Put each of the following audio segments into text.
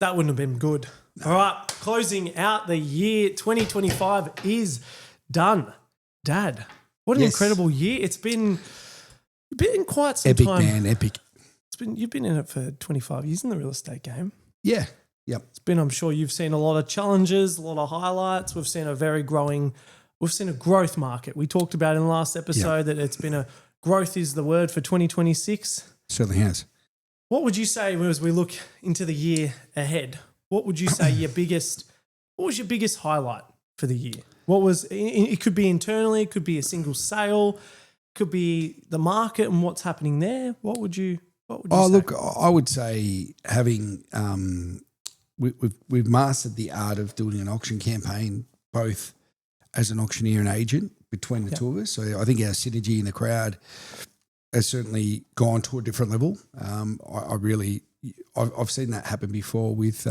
That wouldn't have been good. No. All right, closing out the year 2025 is done. Dad, what an incredible year. It's been quite some time. Epic, man, epic. You've been in it for 25 years in the real estate game. Yeah, yep. I'm sure you've seen a lot of challenges, a lot of highlights. We've seen a growth market. We talked about in the last episode that it's been growth is the word for 2026. Certainly has. What would you say as we look into the year ahead? What would you say what was your biggest highlight for the year? It could be internally, it could be a single sale, it could be the market and what's happening there. What would you say? Look, I would say having we've mastered the art of doing an auction campaign, both as an auctioneer and agent between the two of us. So I think our synergy in the crowd has certainly gone to a different level. I've seen that happen before with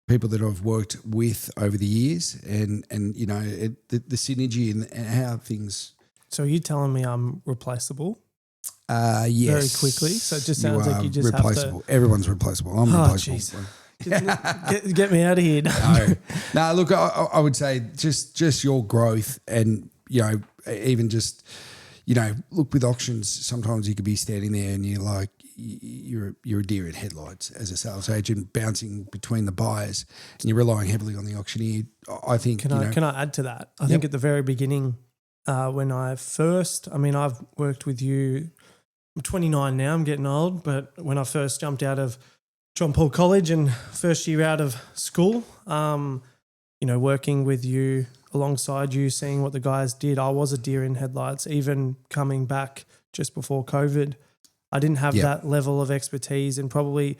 people that I've worked with over the years, and the synergy and how things. So are you telling me I'm replaceable? Yes. Very quickly. So it just sounds like you just replaceable. have to. Everyone's replaceable. I'm replaceable. Get me out of here. No, look, I would say just your growth, and even just look, with auctions, sometimes you could be standing there and you're like you're a deer in headlights as a sales agent, bouncing between the buyers, and you're relying heavily on the auctioneer. I think. Can I add to that? I think at the very beginning, when I've worked with you. I'm 29 now. I'm getting old, but when I first jumped out of John Paul College and first year out of school, working with you, alongside you, seeing what the guys did, I was a deer in headlights. Even coming back just before COVID, I didn't have that level of expertise, and probably,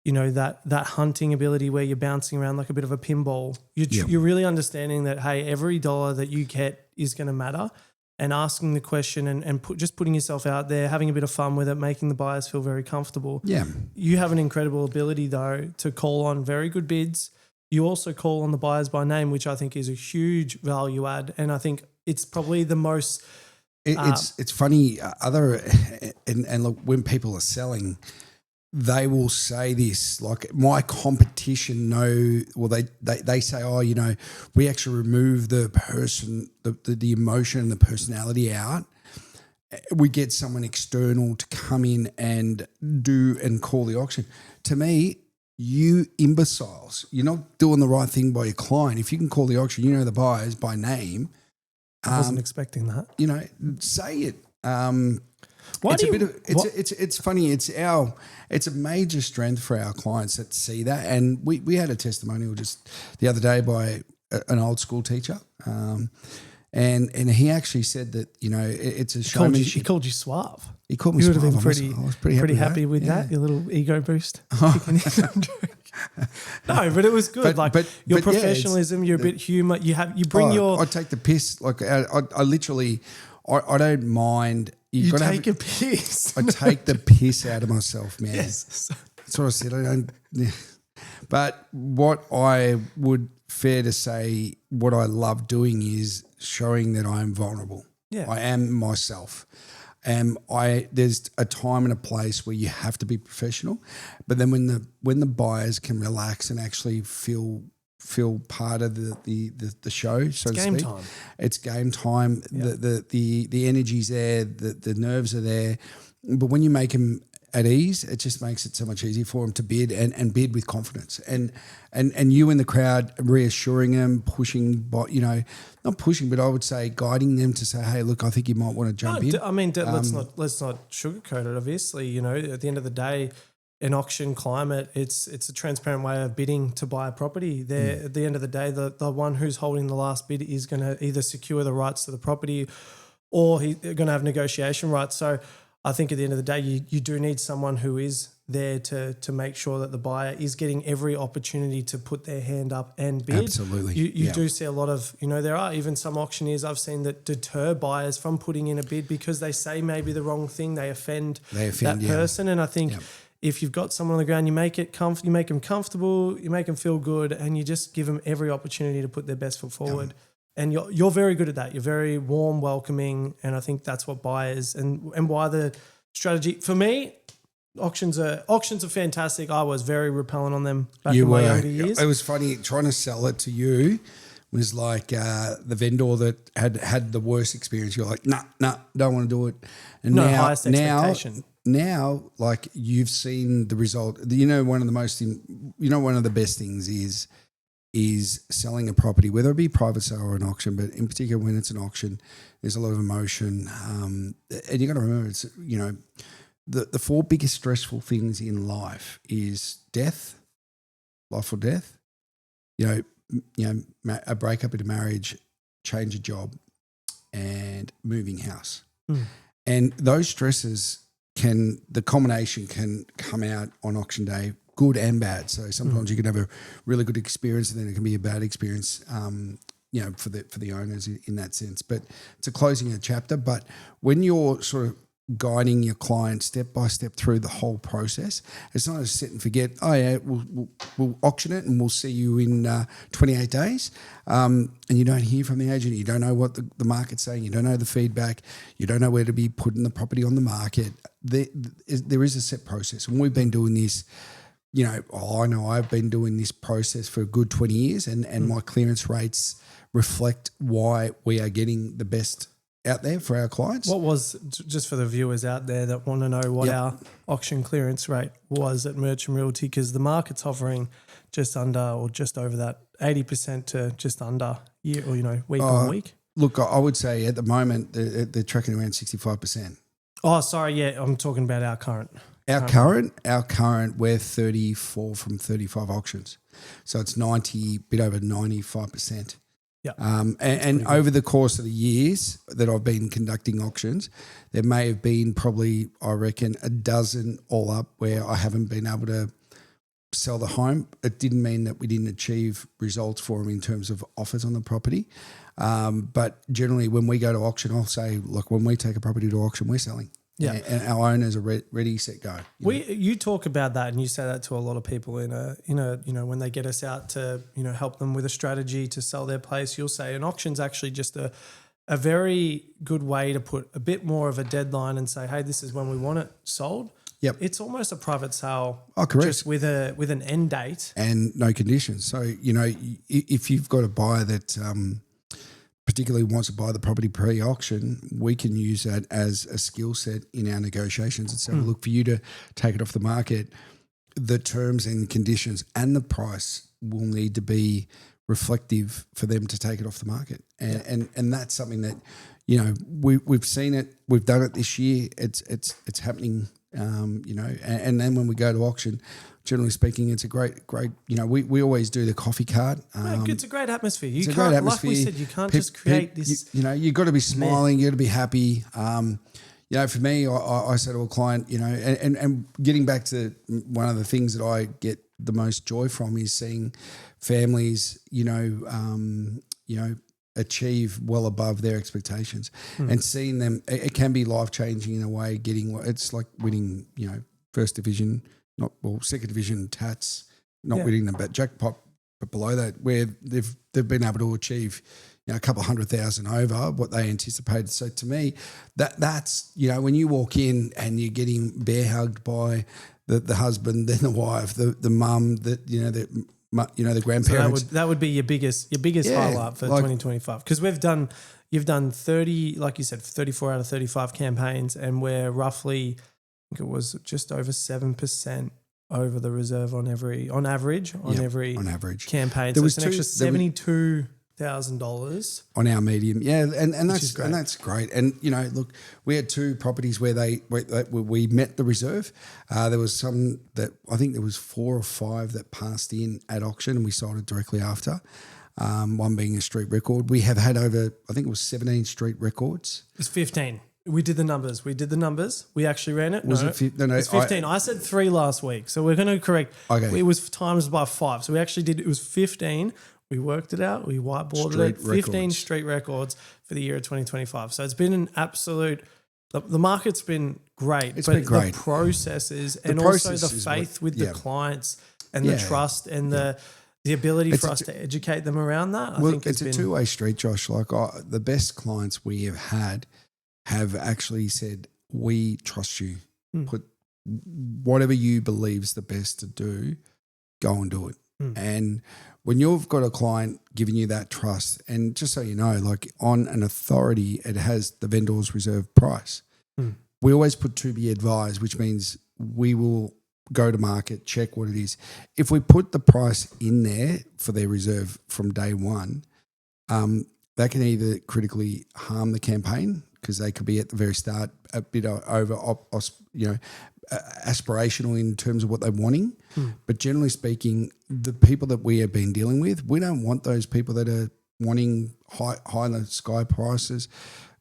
that hunting ability where you're bouncing around like a bit of a pinball. You're really understanding that, hey, every dollar that you get is going to matter, and asking the question and just putting yourself out there, having a bit of fun with it, making the buyers feel very comfortable. Yeah. You have an incredible ability, though, to call on very good bids. You also call on the buyers by name, which I think is a huge value add. And I think it's probably the most... It's funny, and look, when people are selling, they will say this, like, my competition they say, we actually remove the person, the emotion and the personality out. We get someone external to come in and do and call the auction. To me, you imbeciles, you're not doing the right thing by your client. If you can call the auction, the buyers by name. I wasn't expecting that. Say it. It's funny. It's a major strength for our clients that see that. And we had a testimonial just the other day by an old school teacher. And he actually said that, it's a showmanship. He called you suave. He called me suave. You would have been I was pretty happy with that, your little ego boost. No, but it was good. Your professionalism, you're a bit humour. You bring your... I take the piss. Like I literally, I don't mind... You take a piss. I take the piss out of myself, man. Yes. That's what I said. I don't... But what I would fair to say, what I love doing is showing that I am vulnerable. Yeah. I am myself. And there's a time and a place where you have to be professional, but then when the buyers can relax and actually feel part of the show, so to speak. It's game time. It's game time. Yeah. The energy's there, the nerves are there, but when you make them at ease, it just makes it so much easier for them to bid and bid with confidence. And you in the crowd reassuring them, pushing, not pushing, but I would say guiding them to say, hey, look, I think you might want to jump in. Let's not sugarcoat it. Obviously, at the end of the day, an auction climate, it's a transparent way of bidding to buy a property. At the end of the day, the one who's holding the last bid is going to either secure the rights to the property or he's going to have negotiation rights. So I think at the end of the day, you do need someone who is there to make sure that the buyer is getting every opportunity to put their hand up and bid. Absolutely. You do see a lot of, there are even some auctioneers I've seen that deter buyers from putting in a bid because they say maybe the wrong thing, they offend that person. And I think if you've got someone on the ground, you make it you make them comfortable, you make them feel good, and you just give them every opportunity to put their best foot forward. And you're very good at that. You're very warm, welcoming, and I think that's what buyers and why the strategy for me. auctions are fantastic. I was very repellent on them back You in my were. younger years. It was funny trying to sell it to you. Was like the vendor that had the worst experience. You're like, nah, don't want to do it. And Highest expectation. Now, like you've seen the result. One of the best things is selling a property, whether it be private sale or an auction, but in particular when it's an auction, there's a lot of emotion. And you got to remember, it's the four biggest stressful things in life is death, life or death. A breakup in a marriage, change of job, and moving house. And those stresses the combination can come out on auction day, good and bad. So sometimes you can have a really good experience and then it can be a bad experience, for the owners in that sense. But it's a closing a chapter. But when you're sort of guiding your client step by step through the whole process, it's not a sit and forget. Oh yeah, we'll auction it and we'll see you in 28 days. And you don't hear from the agent. You don't know what the market's saying. You don't know the feedback. You don't know where to be putting the property on the market. There is a set process, and we've been doing this. I know I've been doing this process for a good 20 years, and my clearance rates reflect why we are getting the best out there for our clients. What was, just for the viewers out there that want to know what our auction clearance rate was at Merchant Realty, because the market's hovering just under or just over that 80% to just under year or, week on week? Look, I would say at the moment they're tracking around 65%. Oh, sorry. Yeah, I'm talking about our current. Our current, we're 34 from 35 auctions. So it's bit over 95%. Yeah. And over the course of the years that I've been conducting auctions, there may have been probably, I reckon, a dozen all up where I haven't been able to sell the home. It didn't mean that we didn't achieve results for them in terms of offers on the property. But generally when we go to auction, I'll say, look, when we take a property to auction, we're selling. Yeah, and our owners are ready, set, go. You talk about that, and you say that to a lot of people in a when they get us out to help them with a strategy to sell their place. You'll say an auction's actually just a very good way to put a bit more of a deadline and say, hey, this is when we want it sold. Yep, it's almost a private sale. Oh, correct. Just with an end date and no conditions. So if you've got a buyer that particularly wants to buy the property pre-auction, we can use that as a skill set in our negotiations and say, well, look, for you to take it off the market, the terms and conditions and the price will need to be reflective for them to take it off the market. And that's something that, we've seen it, we've done it this year. It's happening, and then when we go to auction, generally speaking, it's a great, we always do the coffee card. It's a great atmosphere. It's a great atmosphere. Like we said, you can't just create this. You've got to be smiling. You've got to be happy. For me, I say to a client, and getting back to one of the things that I get the most joy from is seeing families, achieve well above their expectations and seeing them. It can be life-changing in a way. It's like winning, first division, second division tats, not winning them, but jackpot, but below that, where they've been able to achieve, a couple of 100,000 over what they anticipated. So to me, that's when you walk in and you're getting bear hugged by the husband, then the wife, the mum, the grandparents. So that would be your biggest highlight for 2025, because you've done 30, like you said, 34 out of 35 campaigns, and we're roughly, I think it was just over 7% over the reserve on average campaign. So it's an extra $72,000 on our medium. Yeah, and that's great. And look, we had two properties where we met the reserve. There was some that I think there was 4 or 5 that passed in at auction, and we sold it directly after. One being a street record. We have had over, I think it was 17 street records. It's 15. We did the numbers. We actually ran it. Was it? No, it's 15. I said 3 last week, so we're going to correct. Okay. It was times by 5. So we actually did. It was 15. We worked it out. We whiteboarded it. 15 street records for the year of 2025. So it's been an absolute. The market's been great. It's been great. The processes and also the faith with the clients and the trust and the ability for us to educate them around that. I think it's a two-way street, Josh. Like the best clients we have had have actually said, we trust you. Put whatever you believe's the best to do, go and do it. And when you've got a client giving you that trust, and just so you know, like on an authority, it has the vendor's reserve price. We always put to be advised, which means we will go to market, check what it is. If we put the price in there for their reserve from day one, that can either critically harm the campaign because they could be at the very start a bit over, aspirational in terms of what they're wanting. But generally speaking, the people that we have been dealing with, we don't want those people that are wanting high in the sky prices,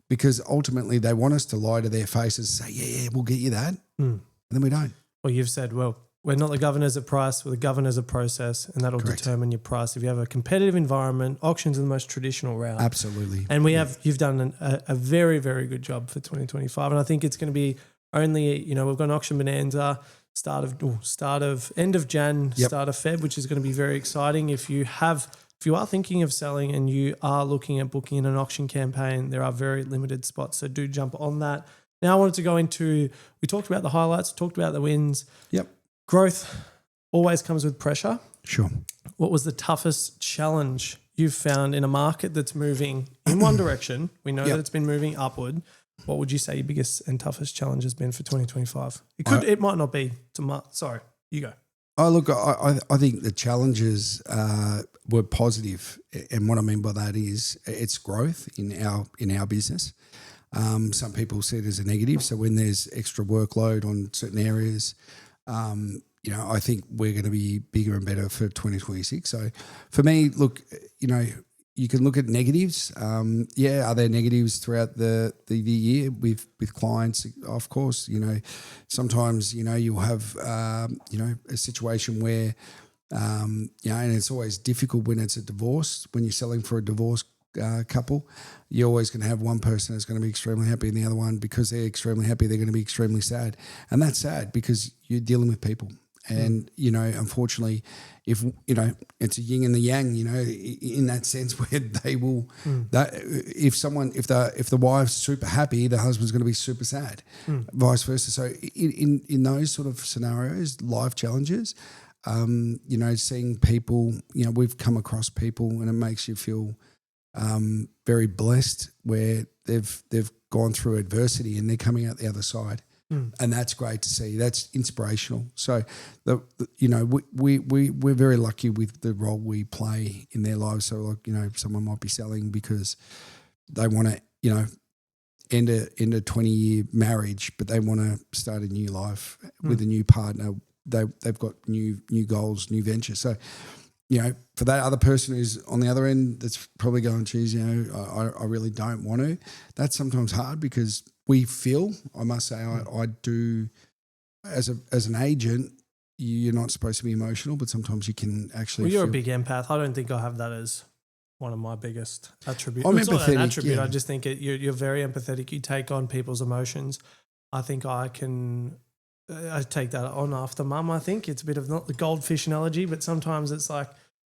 because ultimately they want us to lie to their faces and say, yeah, we'll get you that. And then we don't. Well, you've said, well, we're not the governors of price, we're the governors of process, and that'll determine your price. If you have a competitive environment, auctions are the most traditional route. Absolutely. And you've done a very, very good job for 2025. And I think it's going to be only, we've got an auction bonanza, end of Jan, start of Feb, which is going to be very exciting. If you are thinking of selling and you are looking at booking in an auction campaign, there are very limited spots. So do jump on that. Now I wanted to go into, we talked about the highlights, talked about the wins. Yep. Growth always comes with pressure. Sure. What was the toughest challenge you've found in a market that's moving in one direction? We know that it's been moving upward. What would you say your biggest and toughest challenge has been for 2025? It might not be. Sorry, you go. Oh, look, I think the challenges were positive, and what I mean by that is it's growth in our business. Some people see it as a negative. So when there's extra workload on certain areas, I think we're going to be bigger and better for 2026. So for me, look, you can look at negatives. Are there negatives throughout the year with clients? Of course, sometimes, you'll have, a situation where, and it's always difficult when it's a divorce, when you're selling for a divorce couple, you're always going to have one person that's going to be extremely happy and the other one, because they're extremely happy, they're going to be extremely sad. And that's sad because you're dealing with people. And, unfortunately, if, it's a yin and the yang, in that sense where they will, if the wife's super happy, the husband's going to be super sad, vice versa. So in those sort of scenarios, life challenges, seeing people, we've come across people and it makes you feel very blessed where they've gone through adversity and they're coming out the other side. And that's great to see. That's inspirational. So, we're very lucky with the role we play in their lives. So, someone might be selling because they want to, end a 20-year marriage, but they want to start a new life with a new partner. They've got new goals, new ventures. So, for that other person who's on the other end, that's probably going, geez, I really don't want to. That's sometimes hard because we feel, I must say, I do, as an agent, you're not supposed to be emotional, but sometimes you can actually. Well, you're a big empath. I don't think I have that as one of my biggest attributes. I'm it's empathetic. Not an attribute. Yeah. I just think you're very empathetic. You take on people's emotions. I think I take that on after mum. I think it's a bit of not the goldfish analogy, but sometimes it's like,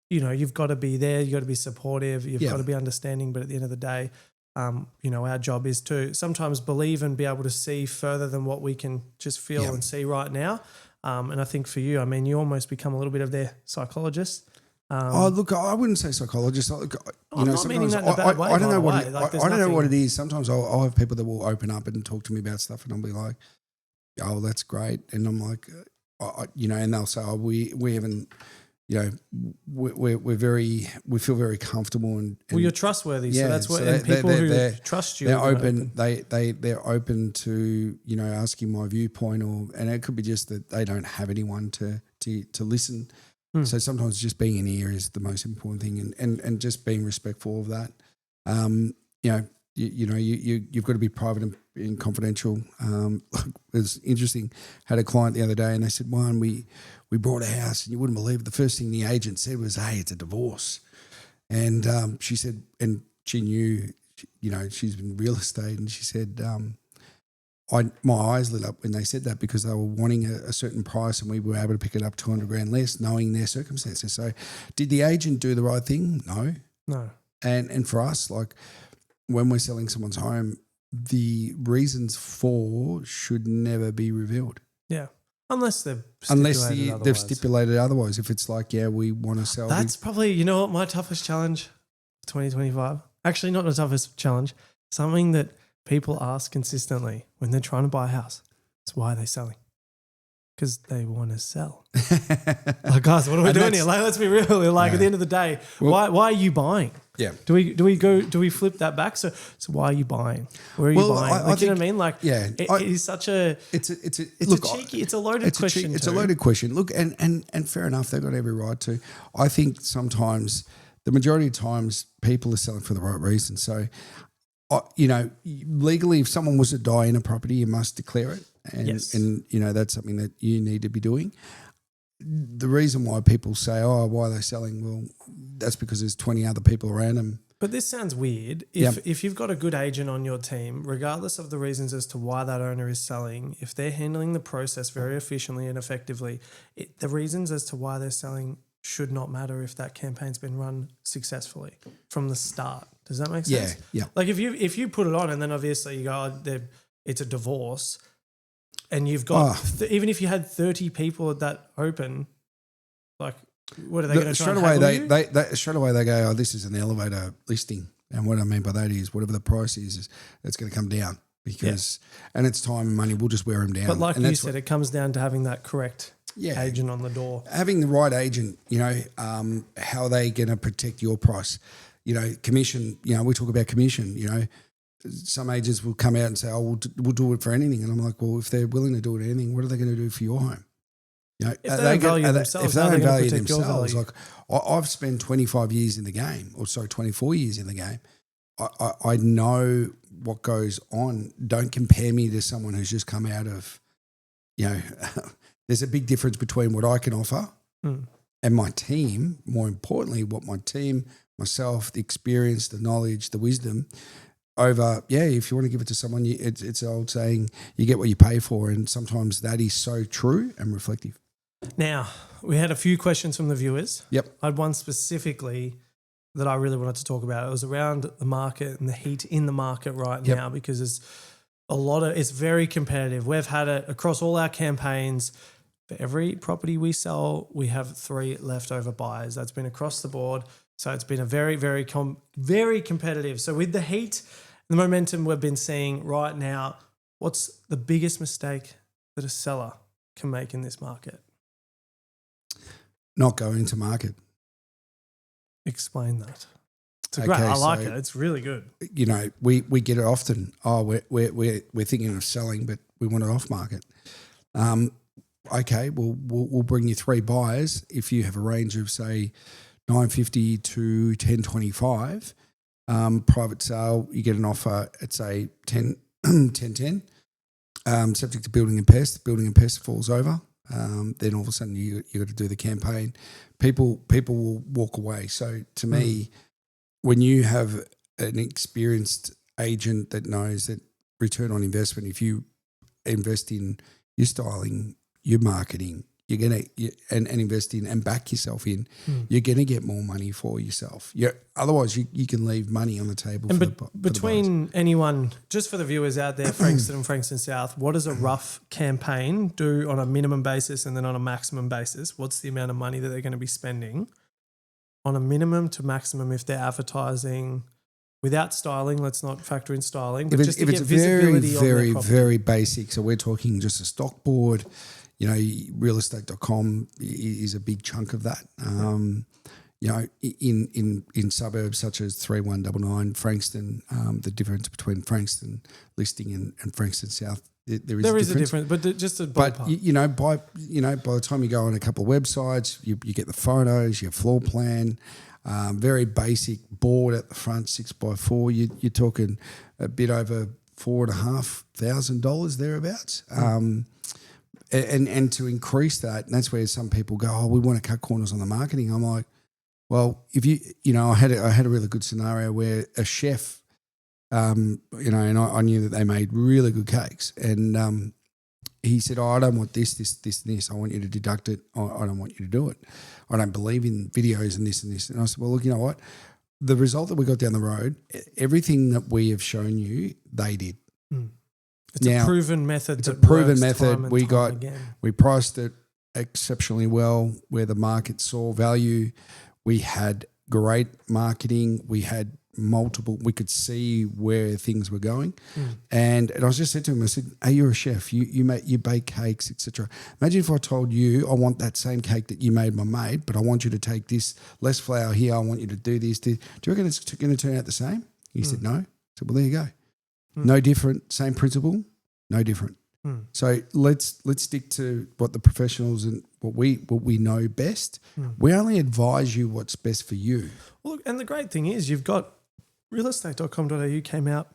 you've got to be there. You've got to be supportive. You've got to be understanding. But at the end of the day, our job is to sometimes believe and be able to see further than what we can just feel and see right now. And I think for you, you almost become a little bit of their psychologist. Look, I wouldn't say psychologist. I'm not meaning that in a bad way. I don't know what it is. Sometimes I'll have people that will open up and talk to me about stuff, and I'll be like, "Oh, that's great," and I'm like, and they'll say, "Oh, we haven't." We feel very comfortable and well, you're trustworthy. So that's what and people who trust you. They're open. They're open to asking my viewpoint, and it could be just that they don't have anyone to listen. So sometimes just being an ear is the most important thing, and just being respectful of that. You've got to be private and confidential. It's interesting. Had a client the other day, and they said, "One, we bought a house, and you wouldn't believe it. The first thing the agent said was, 'Hey, it's a divorce.'" And she said, and she knew, she's been real estate, and she said, my eyes lit up when they said that because they were wanting a certain price, and we were able to pick it up $200,000 less, knowing their circumstances. So, did the agent do the right thing? No. And for us, like, when we're selling someone's home, the reasons for should never be revealed. Yeah. Unless they've they've stipulated otherwise. If it's like, yeah, we want to sell. That's probably, you know what, my toughest challenge for 2025. Actually, not the toughest challenge. Something that people ask consistently when they're trying to buy a house. It's why are they selling? Because they want to sell. Like, guys, what are we doing here? Like, let's be real. Like, at the end of the day, why are you buying? Yeah. Do we flip that back? So why are you buying? Where are you buying? You know what I mean? Like, it's such a it's a loaded question. It's a loaded question. Look, and fair enough, they've got every right to. I think sometimes, the majority of times, people are selling for the right reason. So, legally, if someone was to die in a property, you must declare it, and that's something that you need to be doing. The reason why people say, "Oh, why are they selling?" Well, that's because there's 20 other people around them. But this sounds weird. If you've got a good agent on your team, regardless of the reasons as to why that owner is selling, if they're handling the process very efficiently and effectively, the reasons as to why they're selling should not matter if that campaign's been run successfully from the start. Does that make sense? Yeah. Like if you put it on and then obviously you go, it's a divorce, and you've got even if you had 30 people at that open, like what are they going to try and haggle you? They straight away they go, this is an elevator listing, and what I mean by that is whatever the price is it's going to come down because and it's time and money. We'll just wear them down. But like you said, it comes down to having that correct agent on the door. Having the right agent, how are they going to protect your price? Commission, we talk about commission, some agents will come out and say, we'll do it for anything. And I'm like, well, if they're willing to do it for anything, what are they going to do for your home? If they don't value themselves, like I've spent 25 years in the game, 24 years in the game. I know what goes on. Don't compare me to someone who's just come out of, there's a big difference between what I can offer and my team, more importantly, what my team, myself, the experience, the knowledge, the wisdom over, if you want to give it to someone, it's an old saying, you get what you pay for. And sometimes that is so true and reflective. Now, we had a few questions from the viewers. Yep. I had one specifically that I really wanted to talk about. It was around the market and the heat in the market right now because there's it's very competitive. We've had it across all our campaigns. For every property we sell, we have 3 leftover buyers. That's been across the board. So it's been a very, very, very competitive. So with the heat, the momentum we've been seeing right now, what's the biggest mistake that a seller can make in this market? Not going to market. Explain that. It's great. I like it. It's really good. We get it often. Oh, we're thinking of selling, but we want it off market. Okay, we'll bring you 3 buyers. If you have a range of say 950 to 1025, private sale, you get an offer at say 10, 1010, subject to building and pest. Building and pest falls over. Then all of a sudden you got to do the campaign. People will walk away. So to me, when you have an experienced agent that knows that return on investment, if you invest in your styling, your marketing, you're going to and invest in and back yourself in, you're going to get more money for yourself. Otherwise, you can leave money on the table. And between anyone, just for the viewers out there, Frankston and Frankston South, what does a rough campaign do on a minimum basis and then on a maximum basis? What's the amount of money that they're going to be spending on a minimum to maximum if they're advertising without styling? Let's not factor in styling, but just to get visibility on their property. Very basic. So we're talking just a stock board. Realestate.com is a big chunk of that. In suburbs such as 3199, Frankston, the difference between Frankston listing and Frankston South, there is a difference. But just a ballpark. By the time you go on a couple of websites, you get the photos, your floor plan, very basic board at the front, 6x4. You're talking a bit over $4,500 thereabouts. And to increase that, and that's where some people go, we want to cut corners on the marketing. I'm like, well, if I had a really good scenario where a chef, and I knew that they made really good cakes, and he said, I don't want this, and this. I want you to deduct it. I don't want you to do it. I don't believe in videos and this and this. And I said, well, look, you know what? The result that we got down the road, everything that we have shown you, they did. It's a proven method. It's a proven method. We priced it exceptionally well where the market saw value. We had great marketing. We had we could see where things were going. And I was just said to him, I said, hey, you're a chef. You bake cakes, etc. Imagine if I told you, I want that same cake that you made my mate, but I want you to take this less flour here. I want you to do this. Do you reckon it's going to turn out the same? He said, no. I said, well, there you go. No different, same principle, no different. So let's stick to what the professionals and what we know best. We only advise you what's best for you. Well, look, and the great thing is you've got realestate.com.au came out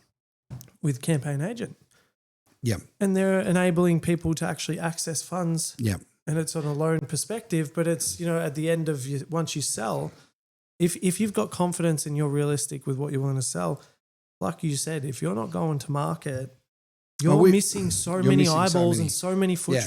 with Campaign Agent. Yeah. And they're enabling people to actually access funds. Yeah. And it's on a loan perspective, but it's, at the end of once you sell, if you've got confidence and you're realistic with what you want to sell, like you said, if you're not going to market, you're missing so many eyeballs and so many foot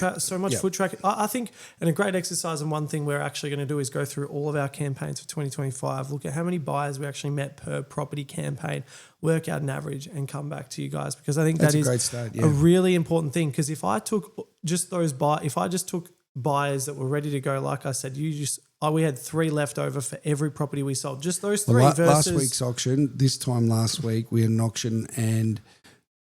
traffic. I think, and a great exercise and one thing we're actually going to do is go through all of our campaigns for 2025, look at how many buyers we actually met per property campaign, work out an average and come back to you guys, because I think that's a great start, a really important thing. Because if I took just took buyers that were ready to go, like I said, we had 3 left over for every property we sold. Just those 3 last week's auction, this time last week, we had an auction and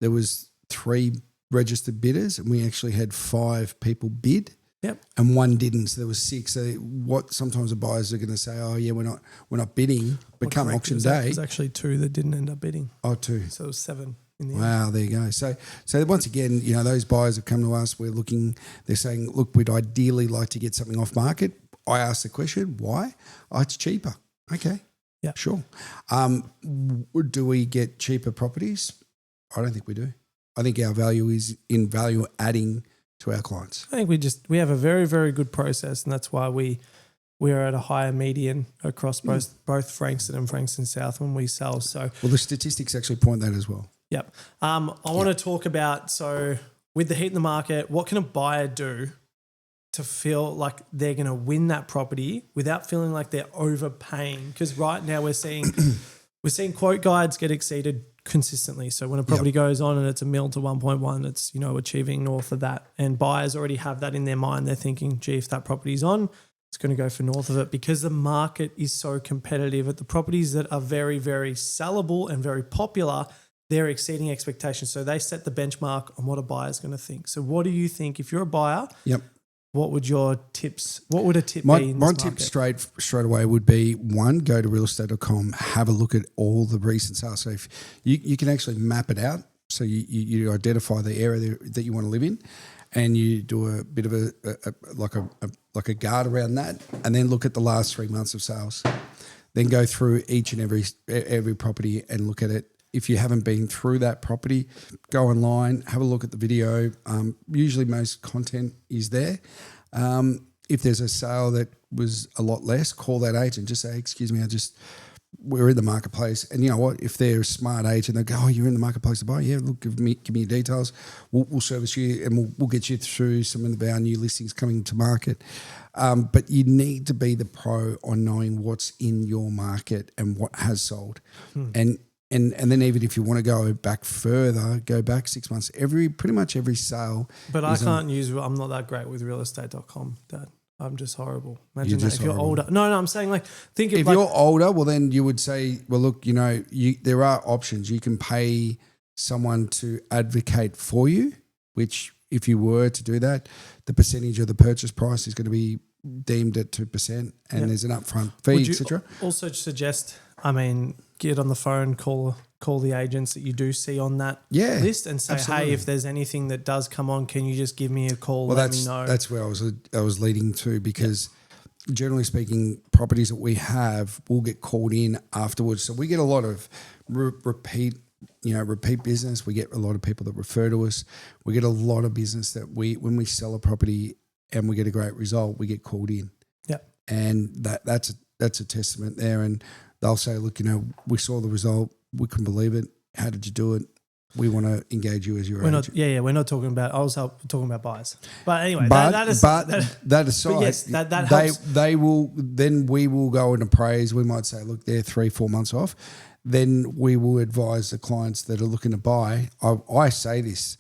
there was 3 registered bidders and we actually had 5 people bid. Yep. And 1 didn't. So there was 6. So what sometimes the buyers are going to say, oh yeah, we're not bidding, but come auction day. There's actually 2 that didn't end up bidding. Oh, 2. So it was 7 in the end. Wow, there you go. So once again, those buyers have come to us, they're saying, look, we'd ideally like to get something off market. I asked the question, why? Oh, it's cheaper. Okay. Yeah. Sure. Do we get cheaper properties? I don't think we do. I think our value is in value adding to our clients. I think we have a very, very good process, and that's why we are at a higher median across both Frankston and Frankston South when we sell. So, well, the statistics actually point that as well. Yep. I want to talk about, so with the heat in the market, what can a buyer do to feel like they're going to win that property without feeling like they're overpaying? Because right now we're seeing quote guides get exceeded consistently. So when a property goes on and it's $1 million to 1.1, it's, achieving north of that. And buyers already have that in their mind. They're thinking, gee, if that property's on, it's going to go for north of it, because the market is so competitive. At the properties that are very, very sellable and very popular, they're exceeding expectations. So they set the benchmark on what a buyer's going to think. So what do you think if you're a buyer? Yep. What would a tip be in this My market? tip straight away would be, 1, go to realestate.com, have a look at all the recent sales. So if you can actually map it out, so you identify the area that you want to live in, and you do a bit of a guard around that, and then look at the last 3 months of sales. Then go through each and every property and look at it. If you haven't been through that property, go online, have a look at the video. Usually most content is there. If there's a sale that was a lot less, call that agent. Just say, excuse me, we're in the marketplace. And you know what? If they're a smart agent, they go, oh, you're in the marketplace to buy? Yeah, look, give me your details. We'll service you and we'll get you through some of our new listings coming to market. But you need to be the pro on knowing what's in your market and what has sold. And then even if you want to go back further, go back 6 months. Pretty much every sale. But I'm not that great with realestate.com, Dad. I'm just horrible. Imagine that if you're older. No, I'm saying if you're older, well then you would say, well look, there are options. You can pay someone to advocate for you, which if you were to do that, the percentage of the purchase price is going to be deemed at 2%, and there's an upfront fee, etc. Also suggest, get on the phone, call the agents that you do see on that list and say, absolutely. Hey, if there's anything that does come on, can you just give me a call? Well, let me know. That's where I was leading to, because generally speaking, properties that we have will get called in afterwards. So we get a lot of repeat business. We get a lot of people that refer to us. We get a lot of business that when we sell a property and we get a great result, we get called in. Yeah. And that's a testament there. And they'll say, look, we saw the result. We couldn't believe it. How did you do it? We want to engage you as your agent. We're not talking about, I was talking about buyers. But anyway, that aside, yes, that helps. We will go and appraise. We might say, look, they're 3-4 months off. Then we will advise the clients that are looking to buy. I say this,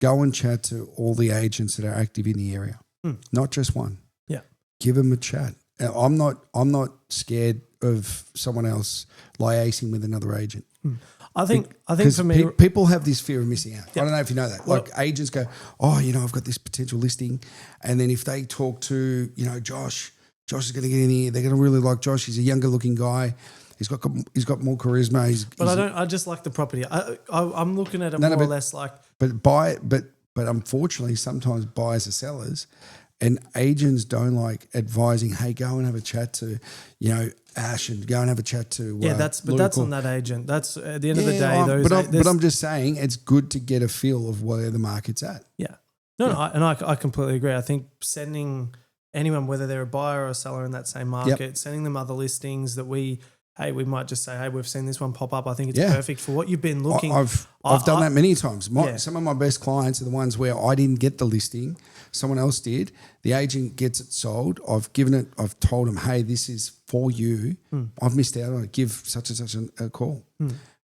go and chat to all the agents that are active in the area, not just one. Yeah. Give them a chat. I'm not scared of someone else liaising with another agent. I think for me, people have this fear of missing out. Yeah. I don't know if you know that. Like agents go, oh, I've got this potential listing, and then if they talk to, Josh is going to get in here. They're going to really like Josh. He's a younger looking guy. He's got more charisma. I just like the property. I'm looking at it or less like. But unfortunately, sometimes buyers are sellers. And agents don't like advising, hey, go and have a chat to, Ash, and go and have a chat to that's on that agent. That's at the end of the day. But I'm just saying it's good to get a feel of where the market's at. Yeah. I completely agree. I think sending anyone, whether they're a buyer or a seller in that same market, sending them other listings that we might just say, hey, we've seen this one pop up. I think it's perfect for what you've been looking. I've done that many times. Some of my best clients are the ones where I didn't get the listing. Someone else did. The agent gets it sold. I've told them, hey, this is for you. I've missed out on it. Give such and such a call.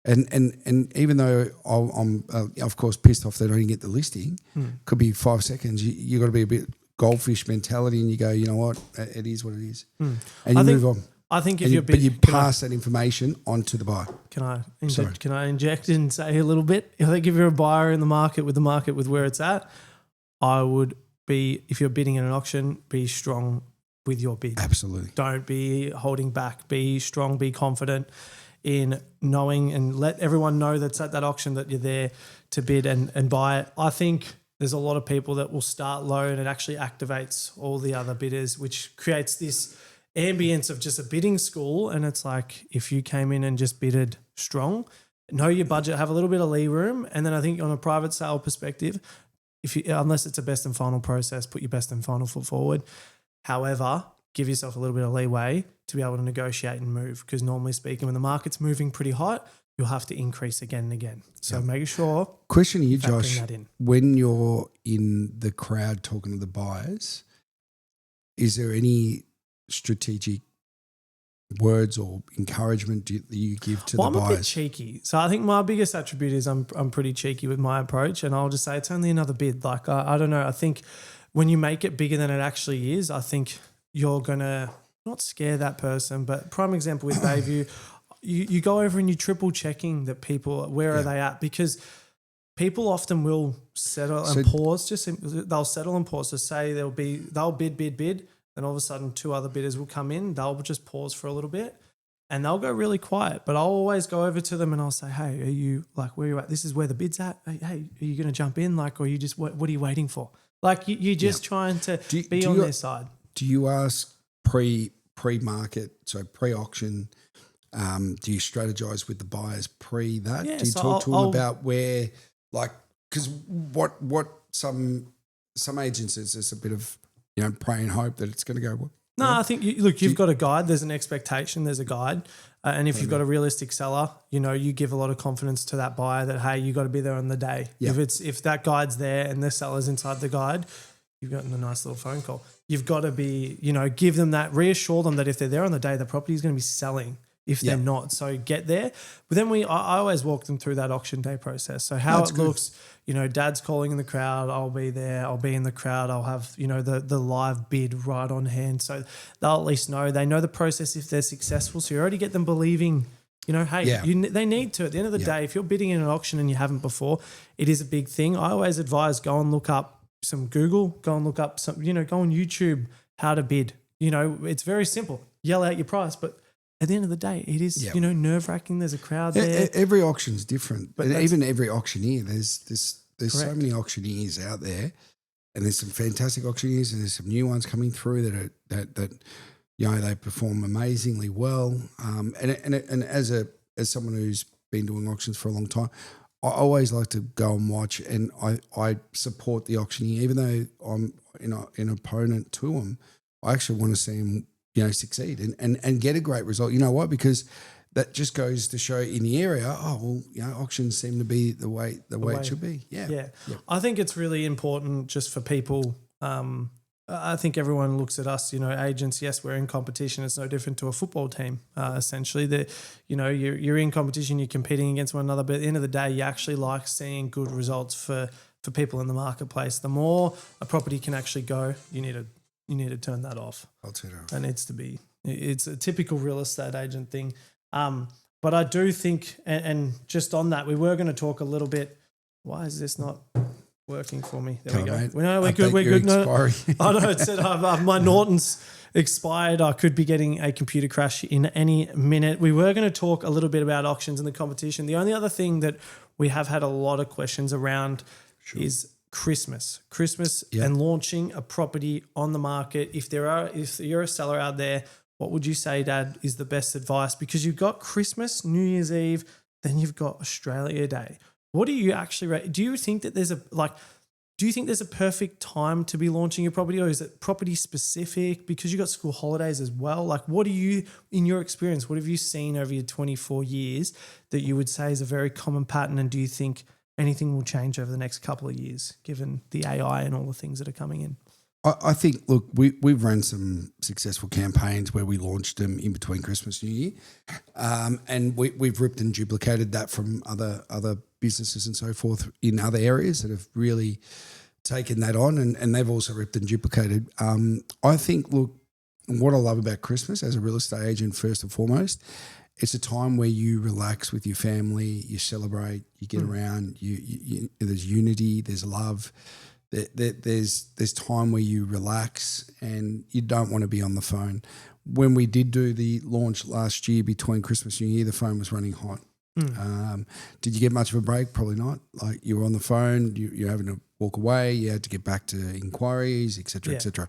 And even though I'm of course pissed off that I didn't get the listing, could be 5 seconds. You got to be a bit goldfish mentality, and you go, you know what, it is what it is, and you move on. I think but you pass that information on to the buyer. Can I inject and say a little bit? I think if you're a buyer in the market with where it's at, I would be, if you're bidding in an auction, be strong with your bid. Absolutely. Don't be holding back. Be strong, be confident in knowing, and let everyone know that's at that auction that you're there to bid and buy it. I think there's a lot of people that will start low and it actually activates all the other bidders, which creates this ambience of just a bidding school. And it's like, if you came in and just bidded strong, know your budget, have a little bit of lee room. And then I think on a private sale perspective, unless it's a best and final process, put your best and final foot forward. However, give yourself a little bit of leeway to be able to negotiate and move, because normally speaking, when the market's moving pretty hot, you'll have to increase again and again. So make sure. Question to you, Josh, when you're in the crowd talking to the buyers, is there any strategic words or encouragement that you give to the buyers? I'm a bit cheeky. So I think my biggest attribute is I'm pretty cheeky with my approach, and I'll just say it's only another bid. Like, I don't know. I think when you make it bigger than it actually is, I think you're going to not scare that person. But prime example with Bayview, you go over and you triple checking that people, where are they at? Because people often will settle and pause. They'll settle and pause to say they'll bid. Then all of a sudden 2 other bidders will come in. They'll just pause for a little bit and they'll go really quiet. But I'll always go over to them and I'll say, hey, are you like, where are you at? This is where the bid's at. Hey, are you going to jump in? Like, or you just, what are you waiting for? Like you're just trying to be on their side. Do you ask pre-market, so pre-auction, do you strategize with the buyers pre that? Yeah, do you talk to them about where, like, because what some agents is just a bit of, pray and hope that it's going to go well. No, I think, you've got a guide. There's an expectation. There's a guide. And if you've got a realistic seller, you give a lot of confidence to that buyer that, hey, you got to be there on the day. Yeah. If that guide's there and the seller's inside the guide, you've gotten a nice little phone call. You've got to be, give them that, reassure them that if they're there on the day, the property is going to be selling. If they're not, so get there. But then I always walk them through that auction day process. So how it looks, Dad's calling in the crowd. I'll be there. I'll be in the crowd. I'll have, the live bid right on hand. So they'll at least know. They know the process if they're successful. So you already get them believing, they need to. At the end of the day, if you're bidding in an auction and you haven't before, it is a big thing. I always advise go and look up some Google, go and look up some, go on YouTube, how to bid. It's very simple. Yell out your price, but at the end of the day, it is, nerve-wracking. There's a crowd there. Every auction's different. But even every auctioneer, there's so many auctioneers out there, and there's some fantastic auctioneers and there's some new ones coming through that they perform amazingly well. And as someone who's been doing auctions for a long time, I always like to go and watch, and I support the auctioneer. Even though I'm an opponent to them, I actually want to see him succeed and get a great result. You know what? Because that just goes to show in the area, auctions seem to be the way it should be. Yeah. I think it's really important just for people. I think everyone looks at us, agents. Yes, we're in competition. It's no different to a football team. Essentially, you're in competition. You're competing against one another. But at the end of the day, you actually like seeing good results for for people in the marketplace. The more a property can actually go, you need to turn that off. I'll turn it off. That needs to be. It's a typical real estate agent thing. But I do think, and just on that, we were going to talk a little bit. Why is this not working for me? There we go. Mate. No, we're good. We're good. No, I know it said my Norton's expired. I could be getting a computer crash in any minute. We were going to talk a little bit about auctions and the competition. The only other thing that we have had a lot of questions around is Christmas and launching a property on the market. If you're a seller out there, what would you say, Dad, is the best advice? Because you've got Christmas, New Year's Eve, then you've got Australia Day. What do you actually do? You think that there's a perfect time to be launching your property, or is it property specific because you got school holidays as well? Like, what do you, in your experience, what have you seen over your 24 years that you would say is a very common pattern? And do you think anything will change over the next couple of years, given the AI and all the things that are coming in? I think, look, we've run some successful campaigns where we launched them in between Christmas and New Year, and we've ripped and duplicated that from other businesses and so forth in other areas that have really taken that on, and they've also ripped and duplicated. I think, look, what I love about Christmas as a real estate agent, first and foremost, it's a time where you relax with your family, you celebrate, you get around, you there's unity, there's love. There's time where you relax and you don't want to be on the phone. When we did do the launch last year between Christmas and New Year, the phone was running hot. Did you get much of a break? Probably not. Like, you were on the phone, you're having to walk away, you had to get back to inquiries, et cetera, et cetera.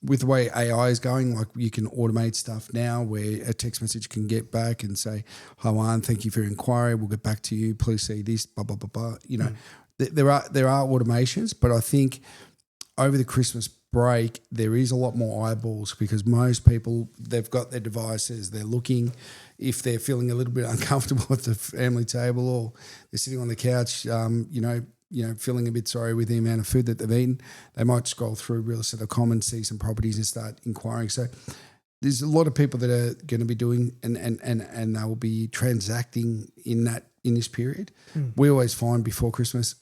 With the way AI is going, like, you can automate stuff now where a text message can get back and say, "Hi, Juan, thank you for your inquiry. We'll get back to you. Please see this, blah, blah, blah, blah." You know, there are automations, but I think over the Christmas break, there is a lot more eyeballs because most people, they've got their devices, they're looking. If they're feeling a little bit uncomfortable at the family table or they're sitting on the couch, feeling a bit sorry with the amount of food that they've eaten, they might scroll through realestate.com and see some properties and start inquiring. So there's a lot of people that are going to be doing and they will be transacting in this period. We always find before Christmas,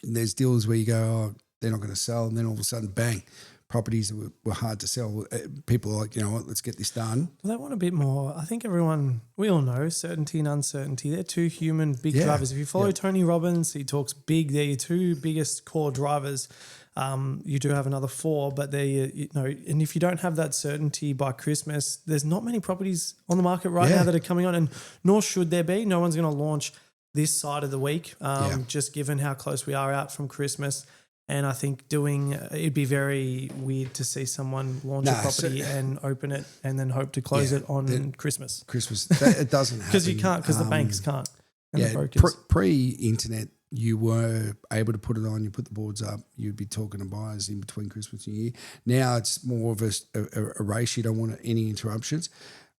there's deals where you go, oh, they're not going to sell, and then all of a sudden, bang, properties that were hard to sell. People are like, you know what, let's get this done. Well, they want a bit more. I think we all know certainty and uncertainty. They're two human big drivers. If you follow Tony Robbins, he talks big. They're your two biggest core drivers. You do have another four, but and if you don't have that certainty by Christmas, there's not many properties on the market right now that are coming on, and nor should there be. No one's going to launch this side of the week, just given how close we are out from Christmas. And I think it'd be very weird to see someone launch a property and open it and then hope to close it on Christmas. It doesn't happen. Because you can't, because the banks can't. And the brokers. Pre-internet, you were able to put it on, you put the boards up, you'd be talking to buyers in between Christmas and New Year. Now it's more of a race. You don't want any interruptions.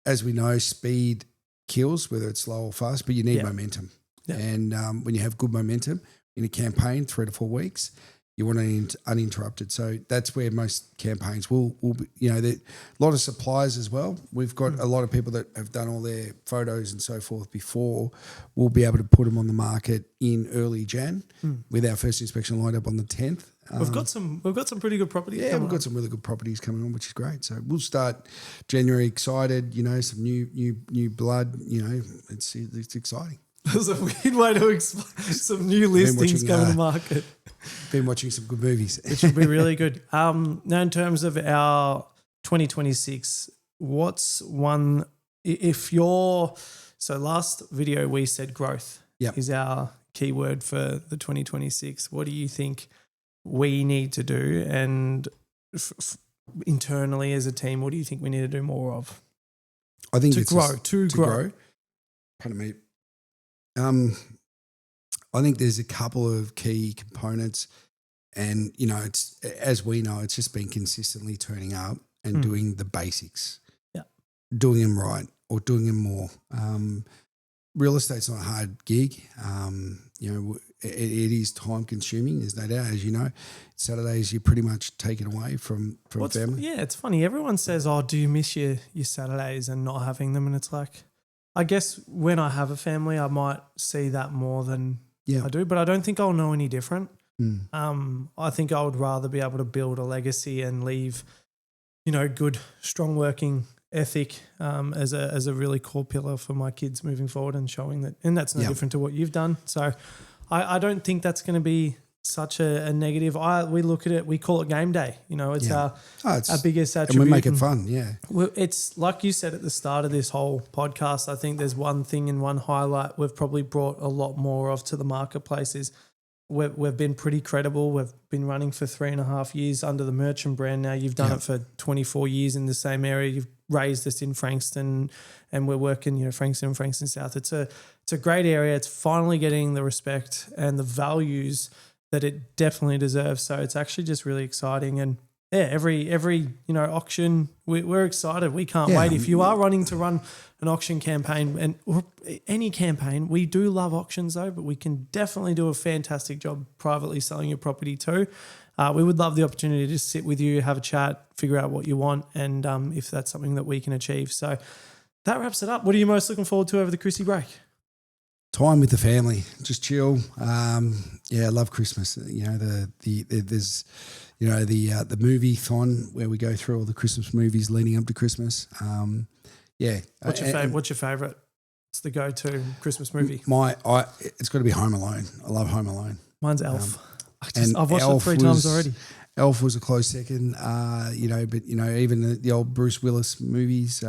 As we know, speed kills, whether it's slow or fast, but you need momentum. Yeah. And when you have good momentum in a campaign, 3 to 4 weeks, you want it uninterrupted. So that's where most campaigns will be, a lot of suppliers as well. We've got a lot of people that have done all their photos and so forth before. We'll be able to put them on the market in early Jan with our first inspection lined up on the 10th. We've got some pretty good properties. Yeah, we've got some really good properties coming on, which is great. So we'll start January excited, some new blood, it's exciting. There's a weird way to explain some new listings coming to market. Been watching some good movies. Which will be really good. Now, in terms of our 2026, what's one, so last video we said growth is our keyword for the 2026. What do you think we need to do? And internally as a team, what do you think we need to do more of? I think to grow. Pardon me. I think there's a couple of key components, and it's, as we know, it's just been consistently turning up and doing the basics, doing them right or doing them more. Real estate's not a hard gig. It is time consuming. There's no doubt, as you know. Saturdays you're pretty much taken away from family. Yeah, it's funny. Everyone says, "Oh, do you miss your Saturdays and not having them?" And it's like, I guess when I have a family, I might see that more than Yeah. I do, but I don't think I'll know any different. Mm. I think I would rather be able to build a legacy and leave, good, strong working ethic as a really core pillar for my kids moving forward and showing that. And that's no different to what you've done. So I don't think that's going to be such a negative. We look at it, we call it game day. It's our biggest attribute. And we make it fun, yeah. It's like you said at the start of this whole podcast, I think there's one thing and one highlight we've probably brought a lot more of to the marketplace is we've been pretty credible. We've been running for 3.5 years under the Merchant brand now. You've done it for 24 years in the same area. You've raised us in Frankston and we're working, Frankston and Frankston South. It's a great area. It's finally getting the respect and the values that it definitely deserves. So it's actually just really exciting. And every auction, we're excited. We can't wait. If you are running to run an auction campaign or any campaign, we do love auctions though, but we can definitely do a fantastic job privately selling your property too. We would love the opportunity to just sit with you, have a chat, figure out what you want, and if that's something that we can achieve. So that wraps it up. What are you most looking forward to over the Chrissy break? Time with the family, just chill. I love Christmas. There's the movie-thon where we go through all the Christmas movies leading up to Christmas. What's your favourite? It's the go-to Christmas movie. It's got to be Home Alone. I love Home Alone. Mine's Elf. I've watched it 3 times already. Elf was a close second. Even the old Bruce Willis movies.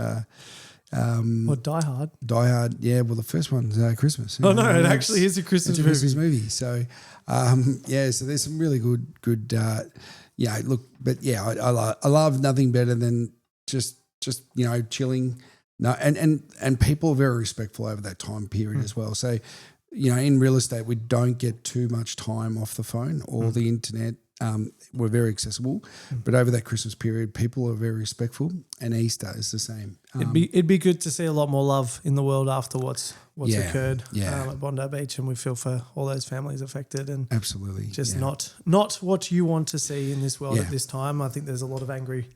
Or Die Hard. Die Hard, yeah. Well, the first one's Christmas. Oh no, it actually is a Christmas movie. Christmas movie. So, so there's some really good. I love nothing better than just chilling. No, and people are very respectful over that time period as well. So, in real estate, we don't get too much time off the phone or the internet. We're very accessible, but over that Christmas period, people are very respectful, and Easter is the same. It'd be good to see a lot more love in the world after what's occurred at Bondi Beach, and we feel for all those families affected, and absolutely just not what you want to see in this world at this time. I think there's a lot of angry.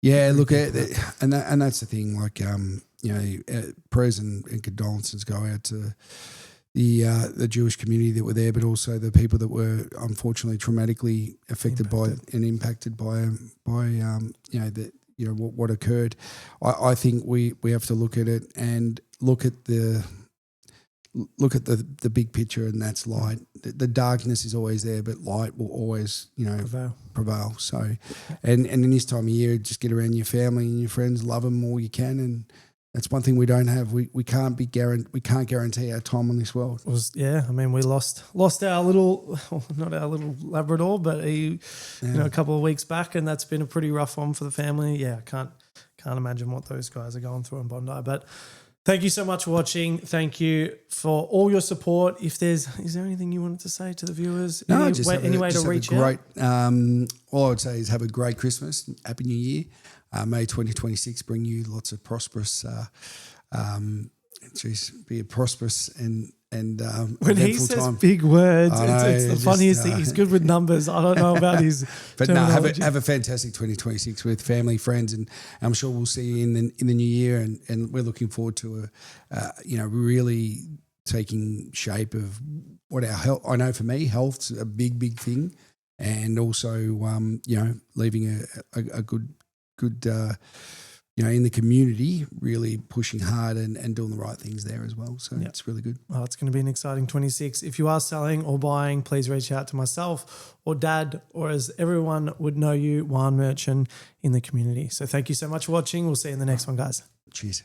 Yeah, look at and that's the thing. Like prayers and condolences go out to the Jewish community that were there, but also the people that were unfortunately traumatically affected by and impacted by what occurred. I think we have to look at it and look at the big picture, and that's light. The darkness is always there, but light will always prevail. So, and in this time of year, just get around your family and your friends, love them all you can, and that's one thing we don't have. We can't guarantee our time on this world. We lost our little, not our little Labrador, but a couple of weeks back, and that's been a pretty rough one for the family. Yeah, I can't imagine what those guys are going through in Bondi. But thank you so much for watching. Thank you for all your support. Is there anything you wanted to say to the viewers? No, Any way to reach out? All I would say is have a great Christmas, Happy New Year. May 2026 bring you lots of prosperous, be a prosperous and when he says time. Big words, it's the funniest thing. He's good with numbers. I don't know about his. But no, have a fantastic 2026 with family, friends, and I'm sure we'll see you in the new year. And we're looking forward to really taking shape of what our health. I know for me, health's a big thing, and also leaving a good in the community, really pushing hard and doing the right things there as well. So it's really good. Well, it's going to be an exciting 26. If you are selling or buying, please reach out to myself or Dad, or as everyone would know you, Juan Merchant in the community. So thank you so much for watching. We'll see you in the next one, guys. Cheers.